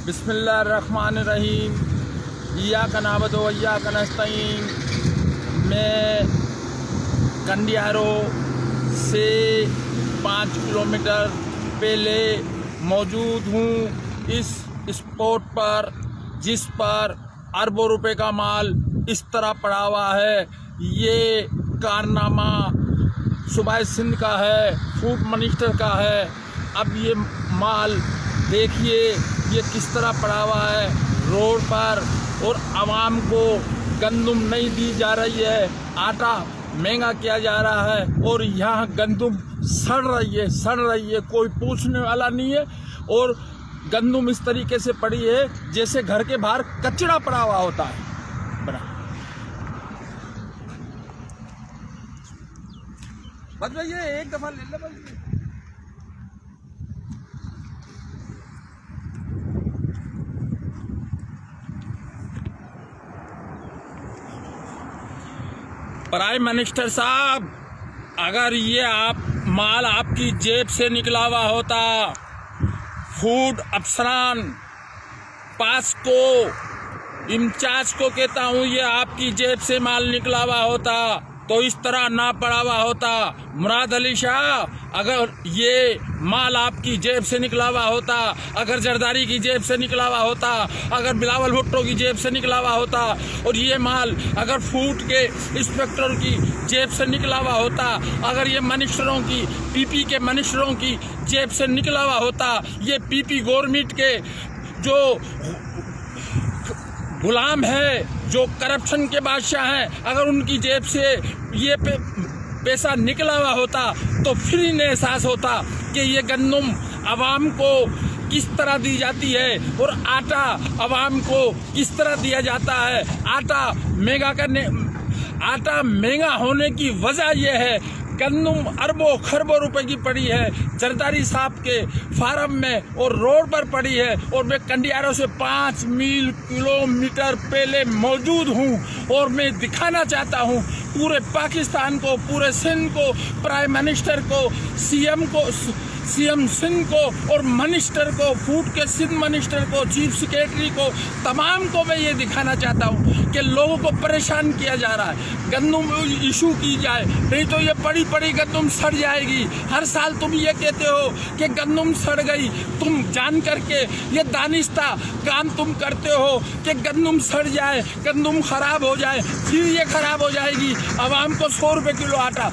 बिस्मिल्लाहिर्रहमानिर्रहीम। इय्याका नअबुदु व इय्याका नस्तईन। मैं कंडियारो से 5 किलोमीटर पहले मौजूद हूँ इस स्पॉट पर जिस पर अरबों रुपए का माल इस तरह पड़ा हुआ है। ये कारनामा सूबा सिंध का है, फूड मिनिस्टर का है। अब ये माल देखिए ये किस तरह पड़ा हुआ है रोड पर, और आवाम को गंदुम नहीं दी जा रही है, आटा महंगा किया जा रहा है और यहाँ गंदुम सड़ रही है, कोई पूछने वाला नहीं है। और गंदुम इस तरीके से पड़ी है जैसे घर के बाहर कचरा पड़ा हुआ होता है। बस भैया एक दफा ले ले बस। प्राइम मिनिस्टर साहब, अगर ये माल आपकी जेब से निकला हुआ होता, फूड अफसरान पास को इंचार्ज को कहता हूँ, ये आपकी जेब से माल निकला हुआ होता तो इस तरह ना पड़ा हुआ होता। मुराद अली शाह, अगर ये माल आपकी जेब से निकला हुआ होता, अगर जरदारी की जेब से निकला हुआ होता, अगर बिलावल भुट्टो की जेब से निकला हुआ होता, और ये माल अगर फूड के इंस्पेक्टर की जेब से निकला हुआ होता, अगर ये मिनिस्टरों की पीपी के मिनिस्टरों की जेब से निकला हुआ होता, ये पीपी गवर्नमेंट के जो गुलाम है, जो करप्शन के बादशाह हैं, अगर उनकी जेब से ये पैसा निकला हुआ होता तो फिर इन्हें एहसास होता कि ये गंदुम आवाम को किस तरह दी जाती है और आटा आवाम को किस तरह दिया जाता है। आटा महंगा होने की वजह यह है, गंदुम अरबों खरबों रुपए की पड़ी है जरदारी साहब के फार्म में और रोड पर पड़ी है। और मैं कंडियारो से 5 किलोमीटर पहले मौजूद हूँ और मैं दिखाना चाहता हूँ पूरे पाकिस्तान को, पूरे सिंध को, प्राइम मिनिस्टर को, सीएम सिंध को और मिनिस्टर को, फूड के सिंध मिनिस्टर को, चीफ सेक्रेटरी को, तमाम को मैं ये दिखाना चाहता हूँ कि लोगों को परेशान किया जा रहा है। गंदुम इशू की जाए, नहीं तो ये पड़ी गंदुम सड़ जाएगी। हर साल तुम ये कहते हो कि गंदुम सड़ गई, तुम जान करके ये दानिस्ता काम तुम करते हो कि गंदुम सड़ जाए, गंदुम खराब हो जाए, फिर ये खराब हो जाएगी। आवाम को 100 रुपए किलो आटा